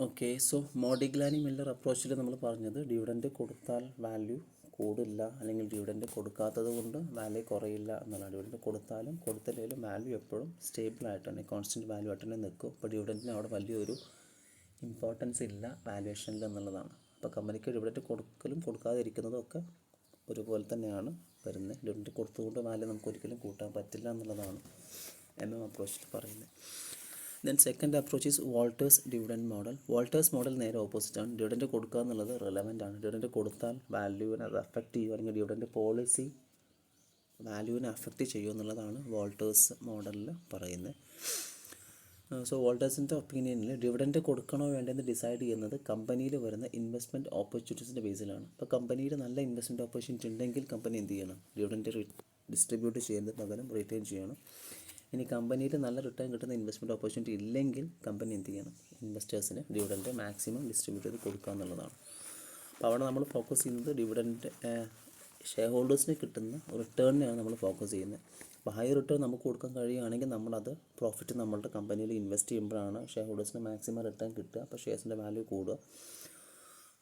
Okay, so മോഡിഗ്ലാനി Miller അപ്രോച്ചിൽ നമ്മൾ പറഞ്ഞത് dividend കൊടുത്താൽ വാല്യൂ കൂടില്ല, അല്ലെങ്കിൽ ഡിവിഡൻഡ് കൊടുക്കാത്തത് കൊണ്ട് വാല്യൂ കുറയില്ല എന്നുള്ളതാണ്. ഡിവിഡൻഡ് കൊടുത്താലും കൊടുത്തില്ലെങ്കിലും വാല്യൂ എപ്പോഴും സ്റ്റേബിളായിട്ട് തന്നെ, കോൺസ്റ്റൻറ്റ് വാല്യൂ ആയിട്ട് തന്നെ നിൽക്കും. അപ്പോൾ ഡിവിഡൻറ്റിന് അവിടെ വലിയൊരു ഇമ്പോർട്ടൻസ് ഇല്ല വാല്യുവേഷനിൽ എന്നുള്ളതാണ്. അപ്പോൾ കമ്പനിക്ക് ഡിവിഡൻഡ് കൊടുക്കലും കൊടുക്കാതിരിക്കുന്നതും ഒക്കെ ഒരുപോലെ തന്നെയാണ് വരുന്നത്. ഡിവിഡൻഡ് കൊടുത്തുകൊണ്ട് വാല്യൂ നമുക്ക് ഒരിക്കലും കൂട്ടാൻ പറ്റില്ല എന്നുള്ളതാണ് അപ്രോച്ചിൽ പറയുന്നത്. Then second approach is Walter's dividend model. Walter's model നേരെ ഓപ്പോസിറ്റാണ്. ഡിവിഡൻഡ് കൊടുക്കുക എന്നുള്ളത് റിലവൻ്റ് ആണ്. ഡിവിഡൻഡ് കൊടുത്താൽ വാല്യൂവിനെ അത് അഫക്റ്റ് ചെയ്യുക, അല്ലെങ്കിൽ ഡിവിഡൻഡ് പോളിസി വാല്യൂവിനെ അഫക്റ്റ് ചെയ്യുക എന്നുള്ളതാണ് വോൾട്ടേഴ്സ് മോഡലിൽ പറയുന്നത്. സോ വോൾട്ടേഴ്സിൻ്റെ ഒപ്പീനിയനിൽ ഡിവിഡൻഡ് കൊടുക്കണോ വേണ്ടെന്ന് ഡിസൈഡ് ചെയ്യുന്നത് കമ്പനിയിൽ വരുന്ന ഇൻവെസ്റ്റ്മെൻറ്റ് ഓപ്പർച്യൂണിറ്റീസിൻ്റെ ബേസിലാണ്. ഇപ്പോൾ കമ്പനിയിൽ നല്ല ഇൻവെസ്റ്റ്മെൻറ്റ് ഓപ്പർച്യൂണിറ്റി ഉണ്ടെങ്കിൽ കമ്പനി എന്ത് ചെയ്യണം? ഡിവിഡൻഡ് ഡിസ്ട്രിബ്യൂട്ട് ചെയ്യുന്നതിന് പകരം റിട്ടേൺ ചെയ്യണം. ഇനി കമ്പനിയിൽ നല്ല റിട്ടേൺ കിട്ടുന്ന ഇൻവെസ്റ്റ്മെൻറ്റ് ഓപ്പർച്യൂണിറ്റി ഇല്ലെങ്കിൽ കമ്പനി എന്ത് ചെയ്യണം? ഇൻവെസ്റ്റേഴ്സിന് ഡിവിഡൻഡ് മാക്സിമം ഡിസ്ട്രിബ്യൂട്ട് ചെയ്ത് കൊടുക്കുക എന്നുള്ളതാണ്. അപ്പോൾ അവിടെ നമ്മൾ ഫോക്കസ് ചെയ്യുന്നത് ഡിവിഡൻഡ് ഷെയർ ഹോൾഡേഴ്സിന് കിട്ടുന്ന റിട്ടേണിനെയാണ് നമ്മൾ ഫോക്കസ് ചെയ്യുന്നത്. അപ്പോൾ ഹൈ റിട്ടേൺ നമുക്ക് കൊടുക്കാൻ കഴിയുകയാണെങ്കിൽ നമ്മളത് പ്രോഫിറ്റ് നമ്മളുടെ കമ്പനിയിൽ ഇൻവെസ്റ്റ് ചെയ്യുമ്പോഴാണ് ഷെയർ ഹോൾഡേഴ്സിന് മാക്സിമം റിട്ടേൺ കിട്ടുക. അപ്പോൾ ഷെയർസിൻ്റെ വാല്യൂ കൂടുക.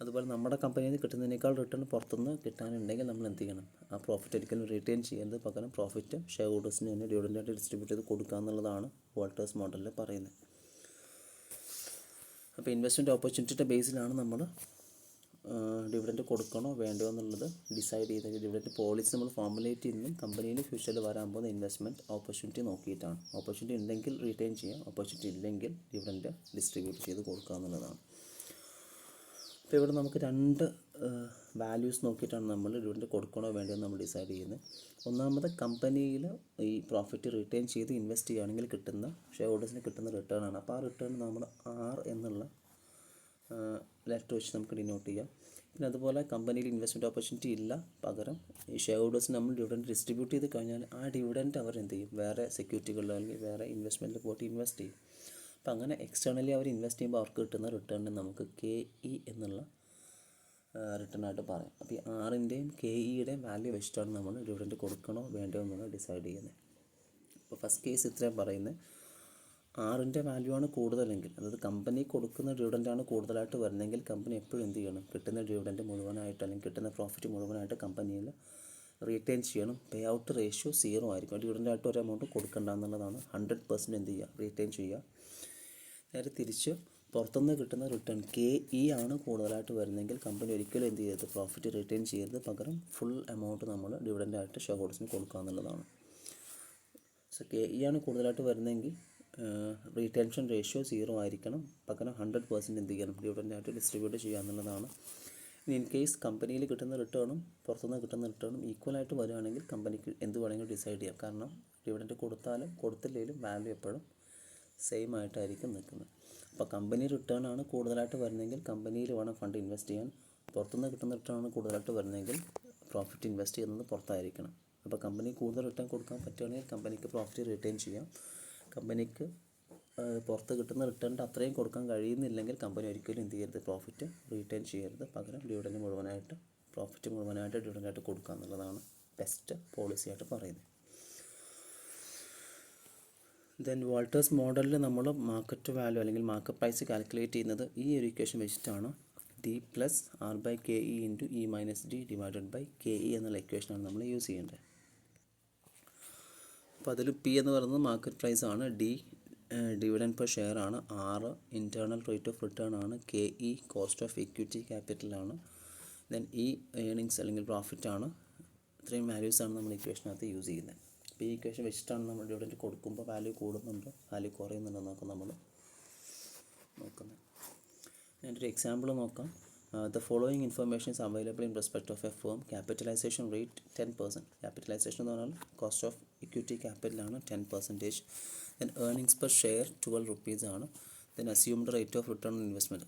അതുപോലെ നമ്മുടെ കമ്പനിയിൽ നിന്ന് കിട്ടുന്നതിനേക്കാൾ റിട്ടേൺ പുറത്തുനിന്ന് കിട്ടാനുണ്ടെങ്കിൽ നമ്മൾ എന്ത് ചെയ്യണം? ആ പ്രോഫിറ്റ് ഒരിക്കലും റിട്ടേൺ ചെയ്യുന്നത് പകരം പ്രോഫിറ്റ് ഷെയർ ഹോൾഡേഴ്സിന് തന്നെ ഡിവിഡൻഡായിട്ട് ഡിസ്ട്രിബ്യൂട്ട് ചെയ്ത് കൊടുക്കുക എന്നുള്ളതാണ് വോൾട്ടേഴ്സ് മോഡലിൽ പറയുന്നത്. അപ്പോൾ ഇൻവെസ്റ്റ്മെൻറ്റ് ഓപ്പർച്യൂണിറ്റിയുടെ ബേസിലാണ് നമ്മൾ ഡിവിഡൻഡ് കൊടുക്കണോ വേണ്ടോ എന്നുള്ളത് ഡിസൈഡ് ചെയ്ത് ഡിവിഡൻഡ് പോളിസി നമ്മൾ ഫോർമുലേറ്റ് ചെയ്യുന്നതും കമ്പനിയിൽ ഫ്യൂച്ചറിൽ വരാൻ പോകുന്ന ഇൻവെസ്റ്റ്മെൻറ്റ് ഓപ്പർച്യൂണിറ്റി നോക്കിയിട്ടാണ്. ഓപ്പർച്യൂണിറ്റി ഉണ്ടെങ്കിൽ റിട്ടേൺ ചെയ്യാം, ഓപ്പർച്യൂണിറ്റി ഇല്ലെങ്കിൽ ഡിവിഡൻഡ് ഡിസ്ട്രിബ്യൂട്ട് ചെയ്ത് കൊടുക്കുക എന്നുള്ളതാണ്. അപ്പോൾ ഇവിടെ നമുക്ക് രണ്ട് വാല്യൂസ് നോക്കിയിട്ടാണ് നമ്മൾ ഡിവിഡൻഡ് കൊടുക്കണോ വേണ്ടോ എന്ന് നമ്മൾ ഡിസൈഡ് ചെയ്യുന്നത്. ഒന്നാമത് കമ്പനിയിൽ ഈ പ്രോഫിറ്റ് റിട്ടേൺ ചെയ്ത് ഇൻവെസ്റ്റ് ചെയ്യുകയാണെങ്കിൽ കിട്ടുന്ന ഷെയർ ഹോൾഡേഴ്സിന് കിട്ടുന്ന റിട്ടേൺ ആണ്. അപ്പോൾ ആ റിട്ടേൺ നമ്മൾ ആർ എന്നുള്ള ലെറ്റർ വെച്ച് നമുക്ക് ഡിനോട്ട് ചെയ്യാം. പിന്നെ അതുപോലെ കമ്പനിയിൽ ഇൻവെസ്റ്റ്മെൻറ്റ് ഓപ്പർച്യൂണിറ്റി ഇല്ല, പകരം ഈ ഷെയർ ഹോൾഡേഴ്സിന് നമ്മൾ ഡിവിഡൻഡ് ഡിസ്ട്രിബ്യൂട്ട് ചെയ്ത് കഴിഞ്ഞാൽ ആ ഡിവിഡൻഡ് അവർ എന്ത് ചെയ്യും? വേറെ സെക്യൂരിറ്റികളിലോ അല്ലെങ്കിൽ വേറെ ഇൻവെസ്റ്റ്മെൻറ്റിൽ പോയിട്ട് ഇൻവെസ്റ്റ് ചെയ്യും. അപ്പോൾ അങ്ങനെ എക്സ്റ്റേണലി അവർ ഇൻവെസ്റ്റ് ചെയ്യുമ്പോൾ അവർക്ക് കിട്ടുന്ന റിട്ടേണിന് നമുക്ക് KE എന്നുള്ള റിട്ടേണായിട്ട് പറയാം. അപ്പോൾ ഈ ആറിൻ്റെയും KEയുടെയും വാല്യൂ വെച്ചിട്ടാണ് നമ്മൾ ഡിവിഡൻഡ് കൊടുക്കണോ വേണ്ടോ എന്നുള്ളത് ഡിസൈഡ് ചെയ്യുന്നത്. അപ്പോൾ ഫസ്റ്റ് കേസ് ഇത്രയും പറയുന്നത്, ആറിൻ്റെ വാല്യൂ ആണ് കൂടുതലെങ്കിൽ, അതായത് കമ്പനി കൊടുക്കുന്ന ഡിവിഡൻഡാണ് കൂടുതലായിട്ട് വരുന്നതെങ്കിൽ കമ്പനി എപ്പോഴും എന്ത് ചെയ്യണം? കിട്ടുന്ന ഡിവിഡൻഡ് മുഴുവനായിട്ട് അല്ലെങ്കിൽ കിട്ടുന്ന പ്രോഫിറ്റ് മുഴുവനായിട്ട് കമ്പനിയിൽ റിട്ടേൺ ചെയ്യണം. പേ ഔട്ട് റേഷ്യോ 0 ആയിരിക്കും. ഡിവിഡൻഡായിട്ട് ഒരു എമൗണ്ട് കൊടുക്കണ്ട എന്നുള്ളതാണ്. 100% എന്ത് ചെയ്യുക? റിട്ടേൺ ചെയ്യുക. നേരെ തിരിച്ച് പുറത്തുനിന്ന് കിട്ടുന്ന റിട്ടേൺ KE ആണ് കൂടുതലായിട്ട് വരുന്നതെങ്കിൽ കമ്പനി ഒരിക്കലും എന്ത് ചെയ്യരുത്? പ്രോഫിറ്റ് റിട്ടേൺ ചെയ്യരുത്, പകരം ഫുൾ എമൗണ്ട് നമ്മൾ ഡിവിഡൻഡായിട്ട് ഷെയർ ഹോൾഡേഴ്സിന് കൊടുക്കുക എന്നുള്ളതാണ്. സോ KE ആണ് കൂടുതലായിട്ട് വരുന്നതെങ്കിൽ റീറ്റെൻഷൻ റേഷ്യോ 0 ആയിരിക്കണം, പകരം 100% എന്ത് ചെയ്യണം? ഡിവിഡൻഡായിട്ട് ഡിസ്ട്രിബ്യൂട്ട് ചെയ്യുക എന്നുള്ളതാണ്. ഇൻ കേസ് കമ്പനിയിൽ കിട്ടുന്ന റിട്ടേണും പുറത്തുനിന്ന് കിട്ടുന്ന റിട്ടേണും ഈക്വലായിട്ട് വരികയാണെങ്കിൽ കമ്പനിക്ക് എന്ത് വേണമെങ്കിലും ഡിസൈഡ് ചെയ്യാം. കാരണം ഡിവിഡൻഡ് കൊടുത്താലും കൊടുത്തില്ലെങ്കിലും വാല്യൂ എപ്പോഴും സെയിം ആയിട്ടായിരിക്കും നിൽക്കുന്നത്. അപ്പോൾ കമ്പനി റിട്ടേൺ ആണ് കൂടുതലായിട്ട് വരുന്നതെങ്കിൽ കമ്പനിയിൽ വേണം ഫണ്ട് ഇൻവെസ്റ്റ് ചെയ്യാൻ. പുറത്തുനിന്ന് കിട്ടുന്ന റിട്ടേൺ ആണ് കൂടുതലായിട്ട് വരുന്നതെങ്കിൽ പ്രോഫിറ്റ് ഇൻവെസ്റ്റ് ചെയ്യുന്നത് പുറത്തായിരിക്കണം. അപ്പോൾ കമ്പനി കൂടുതൽ റിട്ടേൺ കൊടുക്കാൻ പറ്റുകയാണെങ്കിൽ കമ്പനിക്ക് പ്രോഫിറ്റ് റിട്ടേൺ ചെയ്യാം. കമ്പനിക്ക് പുറത്ത് കിട്ടുന്ന റിട്ടേണിൻ്റെ അത്രയും കൊടുക്കാൻ കഴിയുന്നില്ലെങ്കിൽ കമ്പനി ഒരിക്കലും എന്ത് ചെയ്യരുത്? പ്രോഫിറ്റ് റിട്ടേൺ ചെയ്യരുത്, പകരം ഡിവിഡൻഡ് മുഴുവനായിട്ട് പ്രോഫിറ്റ് മുഴുവനായിട്ട് ഡിവിഡൻഡായിട്ട് കൊടുക്കുക എന്നുള്ളതാണ് ബെസ്റ്റ് പോളിസിയായിട്ട് പറയുന്നത്. ദെൻ വോൾട്ടേഴ്സ് മോഡലിൽ നമ്മൾ മാർക്കറ്റ് വാല്യൂ അല്ലെങ്കിൽ മാർക്കറ്റ് പ്രൈസ് കാൽക്കുലേറ്റ് ചെയ്യുന്നത് ഈ ഒരു ഇക്വേഷൻ വെച്ചിട്ടാണ്. D + R/KE × E - D / KE എന്നുള്ള ഇക്വേഷനാണ് നമ്മൾ യൂസ് ചെയ്യേണ്ടത്. അപ്പോൾ അതിൽ P എന്ന് പറയുന്നത് മാർക്കറ്റ് പ്രൈസ് ആണ്, D ഡിവിഡൻഡ് പെർ ഷെയർ ആണ്, R internal rate of return ആണ്, KE കോസ്റ്റ് ഓഫ് ഇക്വിറ്റി ക്യാപിറ്റലാണ്, ദെൻ E ഏണിങ്സ് അല്ലെങ്കിൽ പ്രോഫിറ്റ് ആണ്. ഇത്രയും വാല്യൂസാണ് നമ്മൾ ഇക്വേഷനകത്ത് യൂസ് ചെയ്യുന്നത്. അപ്പോൾ ഈ ഇക്വേഷൻ വെച്ചിട്ടാണ് നമ്മൾ ഡിവിഡൻഡ് കൊടുക്കുമ്പോൾ വാല്യൂ കൂടുന്നുണ്ടോ വാല്യൂ കുറയുന്നുണ്ടോ എന്നൊക്കെ നമ്മൾ നോക്കുന്നത്. ഞാനൊരു എക്സാമ്പിൾ നോക്കാം. The following information is available in respect of a firm. Capitalization rate 10%. Capitalization എന്ന് പറഞ്ഞാൽ കോസ്റ്റ് ഓഫ് ഇക്വിറ്റി ക്യാപിറ്റലാണ് 10%. Then earnings per share 12 rupees ആണ്. Then assumed rate of return on investment.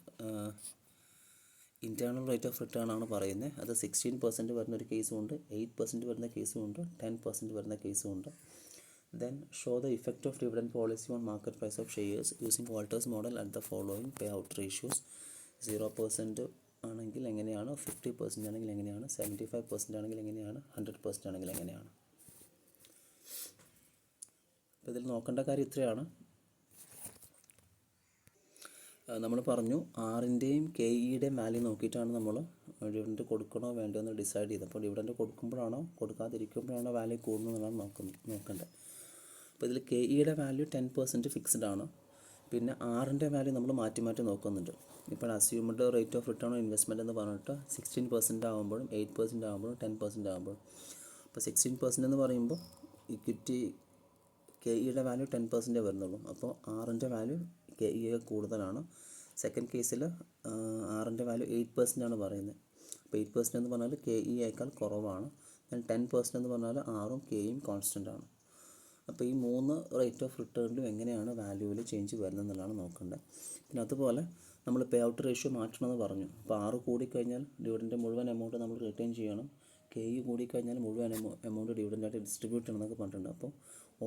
Internal rate of return ആണ് പറയുന്നത്. അത് 16% വരുന്ന ഒരു കേസും ഉണ്ട്, 8% വരുന്ന കേസും ഉണ്ട്, 10% വരുന്ന കേസും ഉണ്ട്. Then show the effect of dividend policy on market price of shares using Walters model at the following payout ratios. 0% ആണെങ്കിൽ എങ്ങനെയാണ്, 50% ആണെങ്കിൽ എങ്ങനെയാണ്, 75% ആണെങ്കിൽ എങ്ങനെയാണ്, 100% ആണെങ്കിൽ എങ്ങനെയാണ്. അപ്പോൾ ഇതിൽ നോക്കേണ്ട കാര്യം ഇത്രയാണ്. നമ്മൾ പറഞ്ഞു ആറിൻ്റെയും കെ ഇയുടെയും വാല്യൂ നോക്കിയിട്ടാണ് നമ്മൾ ഡിവിഡൻറ്റ് കൊടുക്കണോ വേണ്ടോ എന്ന് ഡിസൈഡ് ചെയ്തത്. അപ്പോൾ ഡിവിഡൻറ്റ് കൊടുക്കുമ്പോഴാണോ കൊടുക്കാതിരിക്കുമ്പോഴാണോ വാല്യൂ കൂടുന്നതെന്നാണ് നോക്കേണ്ടത്. അപ്പോൾ ഇതിൽ കെ ഇയുടെ വാല്യൂ 10% ഫിക്സ്ഡ് ആണ്. പിന്നെ ആറിൻ്റെ വാല്യൂ നമ്മൾ മാറ്റി മാറ്റി നോക്കുന്നുണ്ട്. ഇപ്പോൾ assumed rate of return on investment എന്ന് പറഞ്ഞിട്ട് 16% ആകുമ്പോഴും 8% ആകുമ്പോഴും 10% ആകുമ്പോഴും. അപ്പോൾ 16% എന്ന് പറയുമ്പോൾ ഇക്വിറ്റി കെ ഇയുടെ വാല്യൂ 10% വരുന്നുള്ളൂ. അപ്പോൾ ആറിൻ്റെ വാല്യൂ കെ ഇ കൂടുതലാണ്. സെക്കൻഡ് കേസിൽ ആറിൻ്റെ വാല്യൂ 8% ആണ് പറയുന്നത്. അപ്പോൾ 8% എന്ന് പറഞ്ഞാൽ കെ ഇയേക്കാൾ കുറവാണ്. 10% എന്ന് പറഞ്ഞാൽ ആറും കെ ഇയും കോൺസ്റ്റൻ്റ് ആണ്. അപ്പോൾ ഈ 3 റേറ്റ് ഓഫ് റിട്ടേണിലും എങ്ങനെയാണ് വാല്യൂവിൽ ചേഞ്ച് വരുന്നതെന്നുള്ളതാണ് നോക്കേണ്ടത്. പിന്നെ അതുപോലെ നമ്മൾ പേ ഔട്ട് റേഷ്യോ മാറ്റണമെന്ന് പറഞ്ഞു. അപ്പോൾ 6 കൂടിക്കഴിഞ്ഞാൽ ഡിവിഡൻറ്റ് മുഴുവൻ എമൗണ്ട് നമ്മൾ റിട്ടേൺ ചെയ്യണം. കെ ഇ കൂടിക്കഴിഞ്ഞാൽ മുഴുവൻ എമൗണ്ട് ഡിവിഡൻറ്റായിട്ട് ഡിസ്ട്രിബ്യൂട്ട് ചെയ്യണമെന്നൊക്കെ പറഞ്ഞിട്ടുണ്ട്. അപ്പോൾ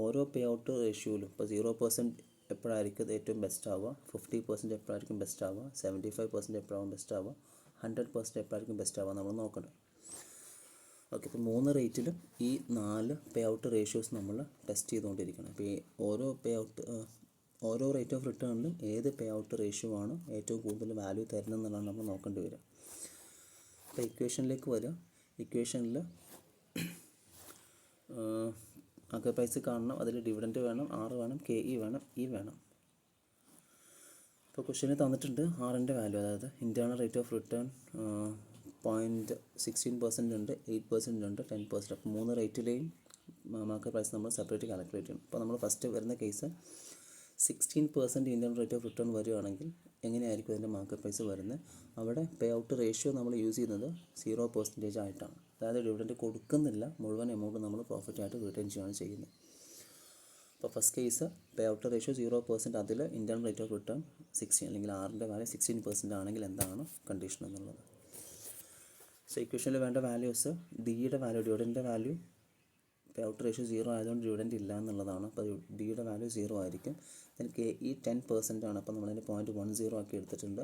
ഓരോ പേ ഔട്ട് റേഷ്യോയിലും ഇപ്പോൾ 0% എപ്പോഴായിരിക്കും ഏറ്റവും ബെസ്റ്റ് ആവുക, 50% എപ്പോഴായിരിക്കും ബെസ്റ്റ് ആവുക, 75% എപ്പോഴാവും ബെസ്റ്റ് ആവുക, 100% എപ്പോഴായിരിക്കും ബെസ്റ്റ് ആവുക നമ്മൾ നോക്കണം. ഓക്കെ, ഇപ്പോൾ 3 റേറ്റിലും ഈ 4 പേ ഔട്ട് റേഷ്യോസ് നമ്മൾ ടെസ്റ്റ് ചെയ്തുകൊണ്ടിരിക്കണം. അപ്പോൾ ഈ ഓരോ റേറ്റ് ഓഫ് റിട്ടേണിലും ഏത് പേ ഔട്ട് റേഷ്യോ ആണ് ഏറ്റവും കൂടുതൽ വാല്യൂ തരുന്നതെന്നുള്ളതാണ് നമ്മൾ നോക്കേണ്ടി വരിക. അപ്പോൾ ഇക്വേഷനിലേക്ക് വരിക. ഇക്വേഷനിൽ മാർക്കറ്റ് പ്രൈസ് കാണണം, അതിൽ ഡിവിഡൻറ്റ് വേണം, ആറ് വേണം, കെ ഇ വേണം, ഇ വേണം. ഇപ്പോൾ ക്വസ്റ്റ്യന് തന്നിട്ടുണ്ട് ആറിൻ്റെ വാല്യൂ, അതായത് ഇൻറ്റേർണൽ റേറ്റ് ഓഫ് റിട്ടേൺ 0.16% ഉണ്ട്, 8% ഉണ്ട്, 10%. അപ്പോൾ 3 റേറ്റിലെയും മാർക്കറ്റ് പ്രൈസ് നമ്മൾ സെപ്പറേറ്റ് കാൽക്കുലേറ്റ് ചെയ്യണം. അപ്പോൾ നമ്മൾ ഫസ്റ്റ് വരുന്ന case 16% internal rate of return വരികയാണെങ്കിൽ എങ്ങനെയായിരിക്കും അതിൻ്റെ മാർക്കറ്റ് പ്രൈസ് വരുന്നത്? അവിടെ പേ ഔട്ട് റേഷ്യോ നമ്മൾ യൂസ് ചെയ്യുന്നത് 0% ആയിട്ടാണ്. അതായത് ഡിവിഡൻറ്റ് കൊടുക്കുന്നില്ല, മുഴുവൻ എമൗണ്ട് നമ്മൾ പ്രോഫിറ്റായിട്ട് റിട്ടേൺ ചെയ്യുകയാണ് ചെയ്യുന്നത്. അപ്പോൾ ഫസ്റ്റ് കേസ് പേ ഔട്ട് റേഷ്യോ 0%, അതിൽ ഇൻറ്റേർണൽ റേറ്റ് ഓഫ് റിട്ടേൺ 16 അല്ലെങ്കിൽ ആറിൻ്റെ വാല്യൂ 16% ആണെങ്കിൽ എന്താണ് കണ്ടീഷൻ എന്നുള്ളത്. സോ ഇക്വേഷനിൽ വേണ്ട വാല്യൂസ് ഡിയുടെ വാല്യൂ, ഡിവിഡൻറ്റിൻ്റെ വാല്യൂ പേ ഔട്ട് റേഷ്യോ 0 ആയതുകൊണ്ട് ഡിവിഡൻറ്റ് ഇല്ല എന്നുള്ളതാണ്. അപ്പോൾ ഡിയുടെ വാല്യൂ 0 ആയിരിക്കും. ദെൻ കെ ഇ 10% ആണ്, അപ്പോൾ നമ്മളതിന് 0.10 ആക്കി എടുത്തിട്ടുണ്ട്.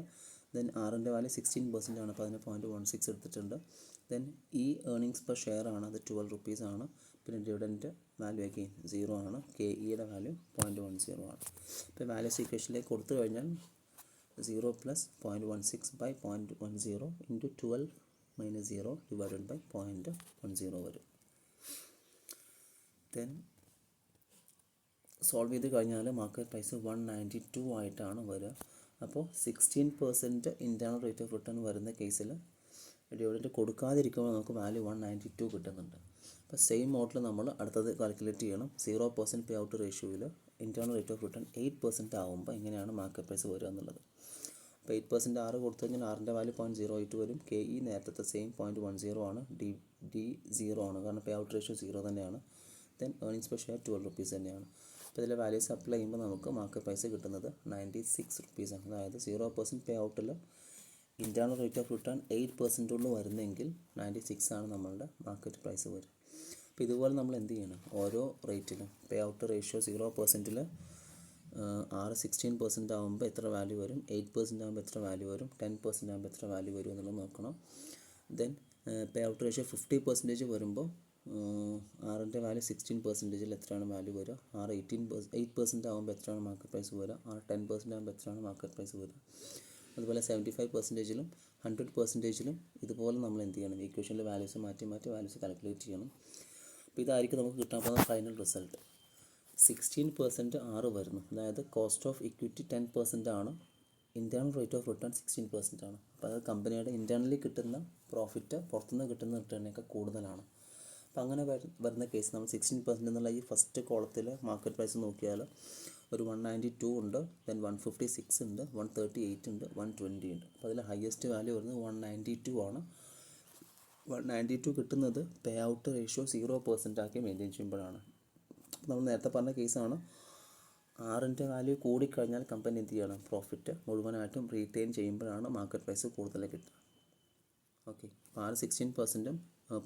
ദെൻ ആറിൻ്റെ വാല്യൂ 16% ആണ്, അപ്പോൾ അതിന് 0.16 എടുത്തിട്ടുണ്ട്. ദെൻ ഈ ഏർണിങ്സ് പെർ ഷെയർ ആണ്, അത് 12 rupees ആണ്. പിന്നെ ഡിവിഡൻറ്റ് വാല്യൂ അഗെയിൻ 0 ആണ്, കെ ഇയുടെ വാല്യൂ 0.10 ആണ്. ഇപ്പോൾ വാല്യൂസ് ഇക്വേഷനിലേക്ക് കൊടുത്തു കഴിഞ്ഞാൽ 0 + 0.16 / 0.10 × 12 - 0 ഡിവൈഡഡ് ബൈ 0.10 വരും. ദെൻ സോൾവ് ചെയ്ത് കഴിഞ്ഞാൽ മാർക്കറ്റ് പ്രൈസ് 192 ആയിട്ടാണ് വരിക. അപ്പോൾ 16% ഇൻറ്റേർണൽ റേറ്റ് ഓഫ് റിട്ടേൺ വരുന്ന കേസിൽ ഡിവിഡൻറ്റ് കൊടുക്കാതിരിക്കുമ്പോൾ നമുക്ക് വാല്യൂ 192 കിട്ടുന്നുണ്ട്. അപ്പോൾ സെയിം മോഡൽ നമ്മൾ അടുത്തത് കാൽക്കുലേറ്റ് ചെയ്യണം. 0% പേ ഔട്ട് റേഷ്യോയിൽ ഇൻറ്റേർണൽ റേറ്റ് ഓഫ് റിട്ടേൺ 8% ആകുമ്പോൾ എങ്ങനെയാണ് മാർക്കറ്റ് പ്രൈസ് വരിക എന്നുള്ളത്. അപ്പോൾ 8% 6 കൊടുത്തു കഴിഞ്ഞാൽ ആറിൻ്റെ വാല്യൂ 0.08 വരും. കെ ഇ നേരത്തെ സെയിം 0.10 ആണ്, ഡി 0 ആണ്, കാരണം പേ ഔട്ട് റേഷ്യോ 0 തന്നെയാണ്. Then earnings per share 12 rupees തന്നെയാണ്. അപ്പോൾ ഇതിലെ വാല്യൂസ് അപ്ലൈ ചെയ്യുമ്പോൾ നമുക്ക് മാർക്കറ്റ് പ്രൈസ് കിട്ടുന്നത് 96 rupees ആണ്. അതായത് 0% പേ ഔട്ടിൽ ഇൻറ്റേർണൽ റേറ്റ് ഓഫ് റിട്ടേൺ 8% ഉള്ളൂ വരുന്നെങ്കിൽ 96 ആണ് നമ്മളുടെ മാർക്കറ്റ് പ്രൈസ് വരും. അപ്പോൾ ഇതുപോലെ നമ്മൾ എന്ത് ചെയ്യണം, ഓരോ റേറ്റിലും പേ ഔട്ട് റേഷ്യോ 0%ൽ 16% ആകുമ്പോൾ എത്ര വാല്യൂ വരും, 8% ആകുമ്പോൾ എത്ര വാല്യൂ വരും, 10% ആകുമ്പോൾ എത്ര വാല്യൂ വരും എന്നുള്ളത് നോക്കണം. ദെൻ പേ ഔട്ട് റേഷ്യോ 50% വരുമ്പോൾ ആറിൻ്റെ വാല്യൂ 16%ൽ എത്രയാണ് വാല്യൂ വരിക, 8% ആകുമ്പോൾ എത്രയാണ് മാർക്കറ്റ് പ്രൈസ് വരിക, 10% ആകുമ്പോൾ എത്രയാണ് മാർക്കറ്റ് പ്രൈസ് വരിക. അതുപോലെ 75%ലും 100%ലും ഇതുപോലെ നമ്മൾ എന്ത് ചെയ്യണം, ഇക്വേഷനിലെ വാല്യൂസ് മാറ്റി വാല്യൂസ് കാൽക്കുലേറ്റ് ചെയ്യണം. അപ്പോൾ ഇതായിരിക്കും നമുക്ക് കിട്ടാൻ പോകുന്ന ഫൈനൽ റിസൾട്ട്. 16% 6 വരുന്നു, അതായത് കോസ്റ്റ് ഓഫ് ഇക്വിറ്റി 10% ആണ്, ഇൻറ്റേർണൽ റേറ്റ് ഓഫ് റിട്ടേൺ 16% ആണ്. അപ്പോൾ അത് കമ്പനിയുടെ ഇൻറ്റേർണലി കിട്ടുന്ന പ്രോഫിറ്റ് പുറത്തുനിന്ന് കിട്ടുന്ന റിട്ടേണിനേക്കാൾ കൂടുതലാണ്. അപ്പോൾ അങ്ങനെ വരുന്ന കേസ് നമ്മൾ 16% എന്നുള്ള ഈ ഫസ്റ്റ് കോളത്തിൽ മാർക്കറ്റ് പ്രൈസ് നോക്കിയാൽ ഒരു 192 ഉണ്ട്, ദെൻ 156 ഉണ്ട്, 138 ഉണ്ട്, 120 ഉണ്ട്. അപ്പോൾ അതിൽ ഹയസ്റ്റ് വാല്യൂ വരുന്നത് 192 ആണ്. 192 കിട്ടുന്നത് പേ ഔട്ട് റേഷ്യോ 0% ആക്കി മെയിൻറ്റെയിൻ ചെയ്യുമ്പോഴാണ്. നമ്മൾ നേരത്തെ പറഞ്ഞ കേസാണ്, ആറിൻ്റെ വാല്യൂ കൂടിക്കഴിഞ്ഞാൽ കമ്പനി എന്ത് ചെയ്യണം, പ്രോഫിറ്റ് മുഴുവനായിട്ടും റീറ്റെയിൻ ചെയ്യുമ്പോഴാണ് മാർക്കറ്റ് പ്രൈസ് കൂടുതൽ കിട്ടുക. ഓക്കെ, അപ്പോൾ 16%ഉം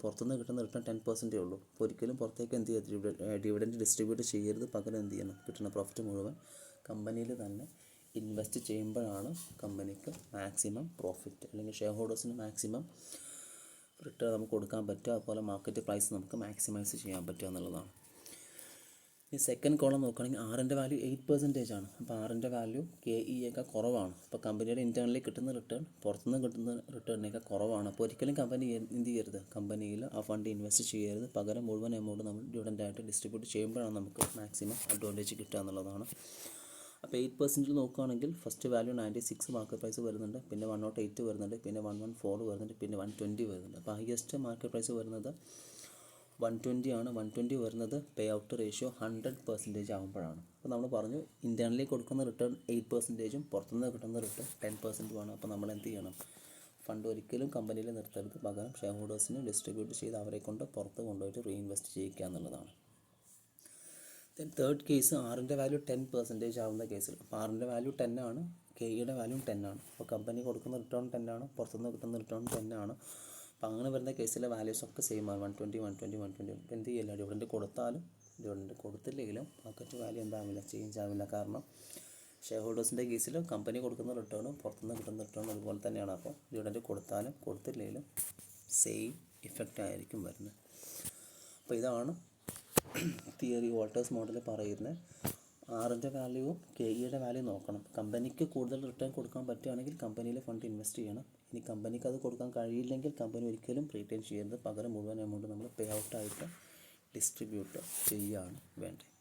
പുറത്തുനിന്ന് കിട്ടുന്ന റിട്ടേൺ 10% ഉള്ളൂ. അപ്പോൾ ഒരിക്കലും പുറത്തേക്ക് എന്ത് ചെയ്യുക, ഡിവിഡൻറ്റ് ഡിസ്ട്രിബ്യൂട്ട് ചെയ്യരുത്, പകരം എന്ത് ചെയ്യണം, കിട്ടുന്ന പ്രോഫിറ്റ് മുഴുവൻ കമ്പനിയിൽ തന്നെ ഇൻവെസ്റ്റ് ചെയ്യുമ്പോഴാണ് കമ്പനിക്ക് മാക്സിമം പ്രോഫിറ്റ് അല്ലെങ്കിൽ ഷെയർ ഹോൾഡേഴ്സിന് മാക്സിമം റിട്ടേൺ നമുക്ക് കൊടുക്കാൻ പറ്റുക, അതുപോലെ മാർക്കറ്റ് പ്രൈസ് നമുക്ക് മാക്സിമൈസ് ചെയ്യാൻ പറ്റുക എന്നുള്ളതാണ്. ഈ സെക്കൻഡ് കോളം നോക്കുകയാണെങ്കിൽ ആറിൻ്റെ വാല്യൂ 8% ആണ്. അപ്പോൾ ആറിൻ്റെ വാല്യൂ KEയേക്കാൾ കുറവാണ്. അപ്പോൾ കമ്പനിയുടെ ഇൻറ്റേർണലി കിട്ടുന്ന റിട്ടേൺ പുറത്തുനിന്ന് കിട്ടുന്ന റിട്ടേണിനേക്കാൾ കുറവാണ്. അപ്പോൾ ഒരിക്കലും കമ്പനി എന്ത് ചെയ്യരുത്, കമ്പനിയിൽ ആ ഫണ്ട് ഇൻവെസ്റ്റ് ചെയ്യരുത്. പകരം മുഴുവൻ എമൗണ്ട് നമ്മൾ ഡിവിഡൻ്റായിട്ട് ഡിസ്ട്രിബ്യൂട്ട് ചെയ്യുമ്പോഴാണ് നമുക്ക് മാക്സിമം അഡ്വാൻറ്റേജ് കിട്ടുക എന്നുള്ളതാണ്. അപ്പോൾ 8% നോക്കുകയാണെങ്കിൽ ഫസ്റ്റ് വാല്യൂ 96 മാർക്കറ്റ് പ്രൈസ് വരുന്നുണ്ട്, പിന്നെ 108 വരുന്നുണ്ട്, പിന്നെ 114 വരുന്നുണ്ട്, പിന്നെ 120 വരുന്നുണ്ട്. അപ്പോൾ ഹയസ്റ്റ് മാർക്കറ്റ് പ്രൈസ് വരുന്നത് 120 ആണ്. 120 വരുന്നത് പേ ഔട്ട് റേഷ്യോ 100% ആകുമ്പോഴാണ്. അപ്പോൾ നമ്മൾ പറഞ്ഞു ഇൻറ്റേർണലി കൊടുക്കുന്ന റിട്ടേൺ 8%, പുറത്തുനിന്ന് കിട്ടുന്ന റിട്ടേൺ 10% ആണ്. അപ്പോൾ നമ്മൾ എന്ത് ചെയ്യണം, ഫണ്ട് ഒരിക്കലും കമ്പനിയിൽ നിർത്തരുത്, പകരം ഷെയർ ഹോൾഡേഴ്സിന് ഡിസ്ട്രിബ്യൂട്ട് ചെയ്ത് അവരെ കൊണ്ട് പുറത്ത് കൊണ്ടുപോയിട്ട് റീഇൻവെസ്റ്റ് ചെയ്യിക്കുക എന്നുള്ളതാണ്. ദെൻ തേർഡ് കേസ് ആറിൻ്റെ വാല്യൂ 10% ആവുന്ന കേസിൽ. അപ്പോൾ ആറിൻ്റെ വാല്യൂ 10 ആണ്, KEയുടെ വാല്യൂ 10 ആണ്. അപ്പോൾ കമ്പനി കൊടുക്കുന്ന റിട്ടേൺ 10 ആണ്, പുറത്തുനിന്ന് കിട്ടുന്ന റിട്ടേൺ 10 ആണ്. അപ്പോൾ അങ്ങനെ വരുന്ന കേസിലെ വാല്യൂസ് ഒക്കെ സെയിം ആണ്, 120, 120, 120. അപ്പോൾ എന്ത് ചെയ്യില്ല, ഡിവിഡൻറ്റ് കൊടുത്താലും ഡിവിഡൻറ്റ് കൊടുത്തില്ലെങ്കിലും മാർക്കറ്റ് വാല്യൂ എന്താവില്ല, ചേഞ്ച് ആവില്ല. കാരണം ഷെയർ ഹോൾഡേഴ്സിൻ്റെ കേസിൽ കമ്പനി കൊടുക്കുന്ന റിട്ടേണും പുറത്തുനിന്ന് കിട്ടുന്ന റിട്ടേണും അതുപോലെ തന്നെയാണ്. അപ്പോൾ ഡിവിഡൻറ്റ് കൊടുത്താലും കൊടുത്തില്ലെങ്കിലും സെയിം ഇഫക്റ്റ് ആയിരിക്കും വരുന്നത്. അപ്പോൾ ഇതാണ് തിയറി വോൾട്ടേഴ്സ് മോഡൽ പറയുന്നത്. ആറിൻ്റെ വാല്യൂവും KEയുടെ വാല്യൂ നോക്കണം. കമ്പനിക്ക് കൂടുതൽ റിട്ടേൺ കൊടുക്കാൻ പറ്റുകയാണെങ്കിൽ കമ്പനിയിൽ ഫണ്ട് ഇൻവെസ്റ്റ് ചെയ്യണം. ഇനി കമ്പനിക്ക് അത് കൊടുക്കാൻ കഴിയില്ലെങ്കിൽ കമ്പനി ഒരിക്കലും റീറ്റെയിൻ ചെയ്യരുത്, പകരം മുഴുവൻ എമൗണ്ട് നമ്മൾ പേ ഔട്ടായിട്ട് ഡിസ്ട്രിബ്യൂട്ട് ചെയ്യുകയാണ് വേണ്ടത്.